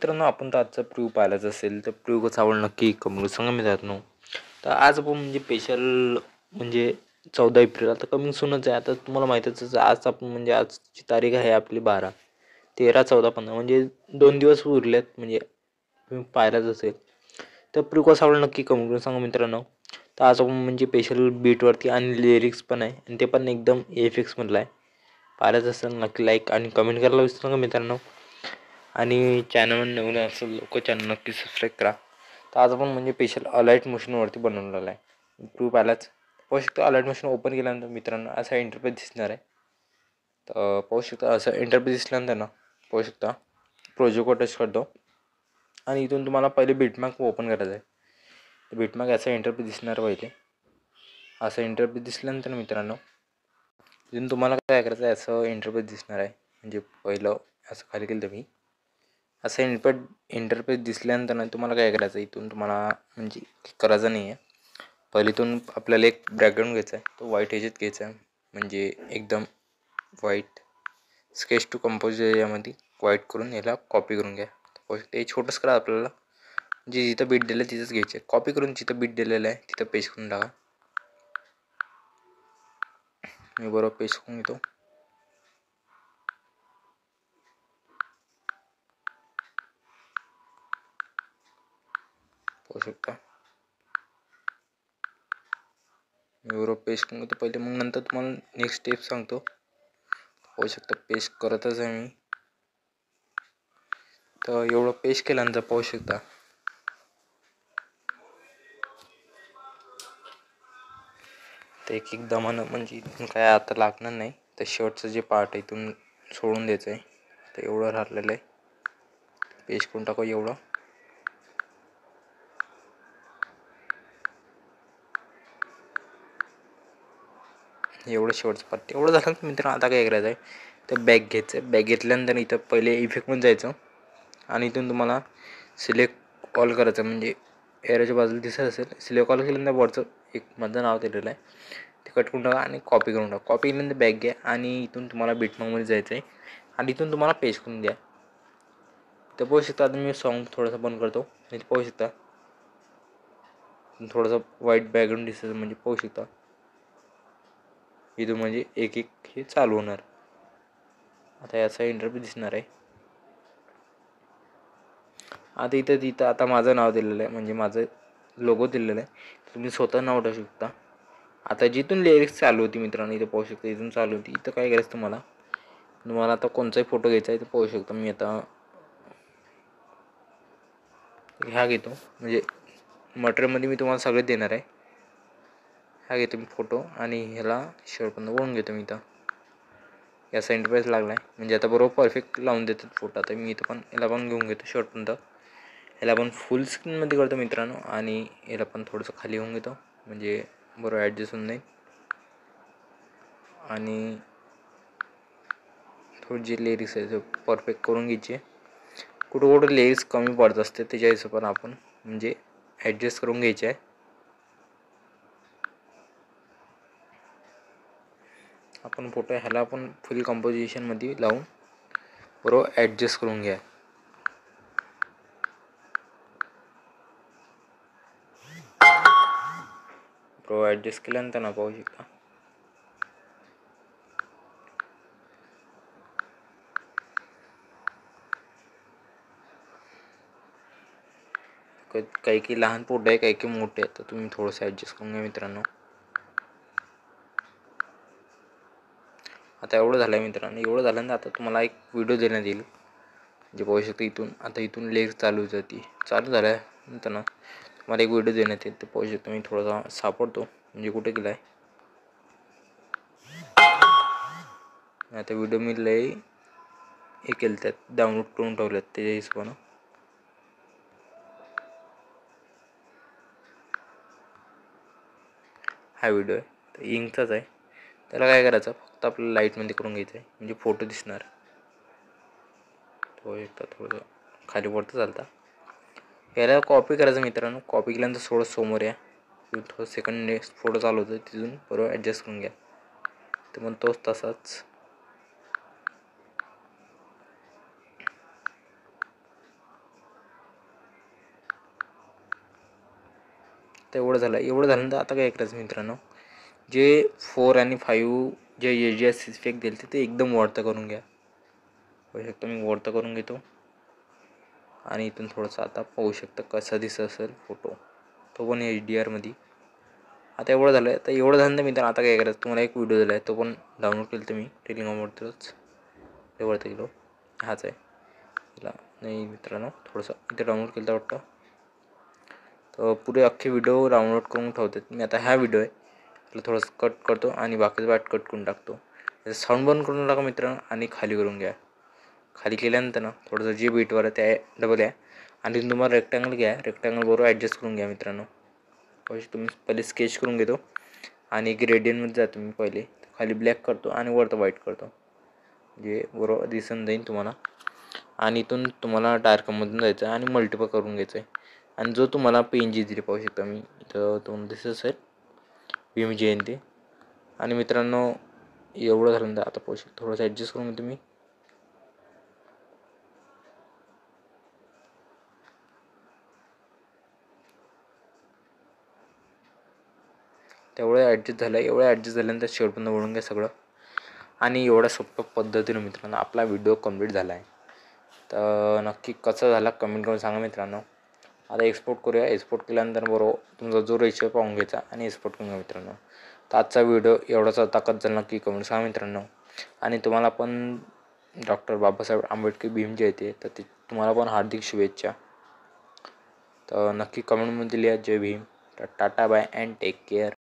मित्रांनो, आपण तर आजचा प्रिव्ह्यू पाहिलाच असेल, तर प्रिव्ह्यू कसा आवडला नक्की कमेंट सांगा मित्रांनो. तर आज आपण म्हणजे स्पेशल म्हणजे 14 एप्रिल आता कमिंग सूनच आहे. आता तुम्हाला माहीतच आहे आज आपण म्हणजे आजची तारीख आहे आपली 12, 13, 14, 15 म्हणजे 2 दिवस उरलेत म्हणजे तुम्ही पाहिलाच असेल. तर प्रिव्ह्यू कसा आवडला नक्की कमेंट करून सांगा मित्रांनो. तर आज आपण म्हणजे स्पेशल बीटवरती आणि लिरिक्स पण आहे आणि ते पण एकदम एफएक्स मधलं आहे. पाहिलाच असेल नक्की लाईक आणि कमेंट करायला विसरू नका मित्रांनो. आणि चॅनलवर नवीन असेल लोक चॅनल नक्की सबस्क्राईब करा. तर आज आपण म्हणजे स्पेशल अलाइट मोशनवरती बनवलेला आहे. प्रूफ आलाच पाहू शकतो. अलाइट मोशन ओपन केल्यानंतर मित्रांनो असा इंटरफेस दिसणार आहे. तर पाहू शकता असं इंटरफेस दिसल्यानंतर ना पाहू शकता प्रोजेक्टवर टच करतो आणि इथून तुम्हाला पहिले बिटमॅप ओपन करायचं आहे. तर बिटमॅप असा इंटरफेस दिसणार पहिले. असं इंटरफेस दिसल्यानंतर मित्रांनो इथून तुम्हाला काय करायचं आहे, असं इंटरफेस दिसणार आहे. म्हणजे पहिलं असं खाली केलं तुम्ही असं इंटरफेस दिसल्यानंतर ना तुम्हाला काय करायचं आहे, इथून तुम्हाला म्हणजे करायचं नाही आहे. पहिले इथून आपल्याला एक बॅकग्राऊंड घ्यायचा आहे. तो व्हाईट ह्याच्यात घ्यायचा आहे म्हणजे एकदम व्हाईट स्केच टू कंपोज यामध्ये व्हाईट करून याला कॉपी करून घ्या. ते छोटंच करा आपल्याला. म्हणजे जिथं बीट दिलं आहे तिथंच घ्यायचं आहे. कॉपी करून जिथं बीट दिलेलं आहे तिथं पेस्ट करून टाका. मी बरोबर पेस्ट करून घेतो. पाहू शकता मी बरोबर पेस्ट करून घेतो पहिले, मग नंतर तुम्हाला नेक्स्ट स्टेप सांगतो. पाहू शकता पेस्ट करतच आहे मी. तर एवढं पेस्ट केल्यानंतर पाहू शकता तर एक दमानं म्हणजे इथून काय आता लागणार नाही. तर शेवटचं जे पार्ट आहे इथून सोडून द्यायचं आहे. तर एवढं राहिलेलं आहे. पेस्ट करून टाकू एवढं. एवढं शेवटचं पार्ट एवढं झालं की मित्रांनो आता काय करायचं आहे, तर बॅग घ्यायचं आहे. बॅग घेतल्यानंतर इथं पहिले इफेक्टमध्ये जायचं आणि इथून तुम्हाला सिलेक्ट ऑल करायचं. म्हणजे एरोच्या बाजूला दिसत असेल सिलेक्ट ऑल केल्यानंतर वरचं एक माझं नाव दिलेलं आहे ते कट करून टाका आणि कॉपी करून टाका. कॉपी केल्यानंतर बॅग घ्या आणि इथून तुम्हाला बिटमार्कमध्ये जायचं आहे आणि इथून तुम्हाला पेस्ट करून द्या. तर पाहू शकता आता मी सॉन्ग थोडंसं बंद करतो. म्हणजे पाहू शकता थोडंसं व्हाईट बॅकग्राऊंड दिसत म्हणजे पाहू शकता इथून म्हणजे एक एक हे चालू होणार. आता याचा इंटरव्ह्यू दिसणार आहे. आता तिथं आता माझं नाव दिलेलं आहे म्हणजे माझं लोगो दिलेलं आहे. तुम्ही स्वतः नाव टाकू शकता. आता जिथून लिरिक्स चालू होती मित्रांनो इथं पाहू शकता इथून चालू होती. इथं काय करायचं तुम्हाला आता कोणताही फोटो घ्यायचा आहे तर पाहू शकता. मी आता ह्या घेतो म्हणजे मटेरियलमध्ये मी तुम्हाला सगळे देणार आहे. हा घेतो मी फोटो आणि ह्याला शेवटपर्यंत वळून घेतो मी. इथं याचा इंटरफेस लागला आहे म्हणजे आता बरोबर परफेक्ट लावून देतात फोटो. आता मी इथं पण याला पण घेऊन घेतो शेवटपर्यंत. ह्याला पण फुल स्क्रीनमध्ये करतो मित्रांनो आणि याला पण थोडंसं खाली होऊन घेतो म्हणजे बरोबर ॲडजस्ट होऊन जाईल. आणि थोडी जी लिरिक्स आहे परफेक्ट करून घ्यायची. कुठं कुठं लिरिक्स कमी पडत असते त्याच्या हिशोबाने आपण म्हणजे ॲडजस्ट करून घ्यायचे आहे. आपण फोटो ह्याला पण फुल कंपोजिशनमध्ये लावून बरोबर ॲडजस्ट करून घ्या. बरोबर ॲडजस्ट केल्यानंतर ना पाहू शकता काही लहान फोटो आहे काही मोठे आहेत. तर तुम्ही थोडंसं ॲडजस्ट करून घ्या मित्रांनो. आता एवढं झालं आहे मित्रांनो. एवढं झाल्यानंतर आता तुम्हाला एक व्हिडिओ देण्यात येईल. जे पाहू शकता इथून लेग चालू जाते चालू झाल्यानंतर ना तुम्हाला एक व्हिडिओ देण्यात येईल. तर पाहू शकता मी थोडासा सापडतो म्हणजे कुठे गेला आहे. आता व्हिडिओ मी लय हे केलं त्यात डाउनलोड करून ठेवल्यात त्याच्या हिशोबानं. हा व्हिडिओ आहे तर इंकचाच आहे. त्याला काय करायचं फक्त आपल्याला लाईटमध्ये करून घ्यायचं आहे म्हणजे फोटो दिसणार. तो एकदा थोडं खाली वरतं चालता. याला कॉपी करायचं मित्रांनो. कॉपी केल्यानंतर थोडं समोर या थोडं सेकंड नेक्स्ट फोटो चालू होतं तिथून बरोबर ॲडजस्ट करून घ्या. तर मग तोच तसाच तर एवढं झाल्यानंतर आता काय करायचं मित्रांनो, जे 4 आणि 5 जे एजीएस इफेक्ट दिले ते एकदम वरतं करून घ्या. पाहू शकता मी वरतं करून घेतो आणि इथून थोडंसं आता पाहू शकता कसा दिसत असेल फोटो, तो पण HDRमध्ये. आता एवढं झालं. तर एवढं झालं मित्रांनो, आता काय करायचं, तुम्हाला एक व्हिडिओ दिला आहे तो पण डाउनलोड केला तुम्ही टेलिग्रामवरतीच. वरती गेलो, हाच आहे तिला नाही मित्रांनो, थोडंसं इथे डाउनलोड केलं वाटतं. तर पुरे अख्खे व्हिडिओ डाउनलोड करून ठेवते मी. आता हा व्हिडिओ आहे त्याला थोडंसं कट करतो आणि बाकीचं पार्ट कट करून टाकतो. त्याचं साऊंड बंद करून टाका मित्रांनो आणि खाली करून घ्या. खाली केल्यानंतर ना थोडंसं जे बीटवर आहे त्या डबल आहे आणि तुम्हाला रेक्टँगल घ्या, रेक्टँगल बरोबर ॲडजस्ट करून घ्या मित्रांनो. तुम्ही पहिले स्केच करून घेतो आणि ग्रेडियंटमध्ये जातो मी पहिले. खाली ब्लॅक करतो आणि वरतं व्हाईट करतो, जे बरोबर दिसून जाईल तुम्हाला. आणि इथून तुम्हाला डार्कमधून जायचं आणि मल्टिपल करून घ्यायचं आहे. आणि जो तुम्हाला PNG दिली पाहू शकता मी इथं तुम्हाला दिसत असेल BMG ते. आणि मित्रांनो एवढं झाल्यानंतर आता पाहू शकता थोडंसं ॲडजस्ट करून घेतो मी. तेवढं ॲडजस्ट झाल्यानंतर शेवटपर्यंत वळून घ्या सगळं. आणि एवढ्या सोप्या पद्धतीनं मित्रांनो आपला व्हिडिओ कंप्लीट झाला आहे. तर नक्की कसं झाला कमेंट करून सांगा मित्रांनो. आता एक्सपोर्ट करूया. एक्सपोर्ट केल्यानंतर बरोबर तुमचा जो रेशो पाहून घ्यायचा आणि एक्सपोर्ट करून घ्या मित्रांनो. तर आजचा व्हिडिओ एवढाच ताकद झाला, नक्की कमेंट सांगा मित्रांनो. आणि तुम्हाला पण डॉक्टर बाबासाहेब आंबेडकर भीम येते तर ते तुम्हाला पण हार्दिक शुभेच्छा. तर नक्की कमेंटमध्ये लिहा जय Bhim. Tata bye and take care.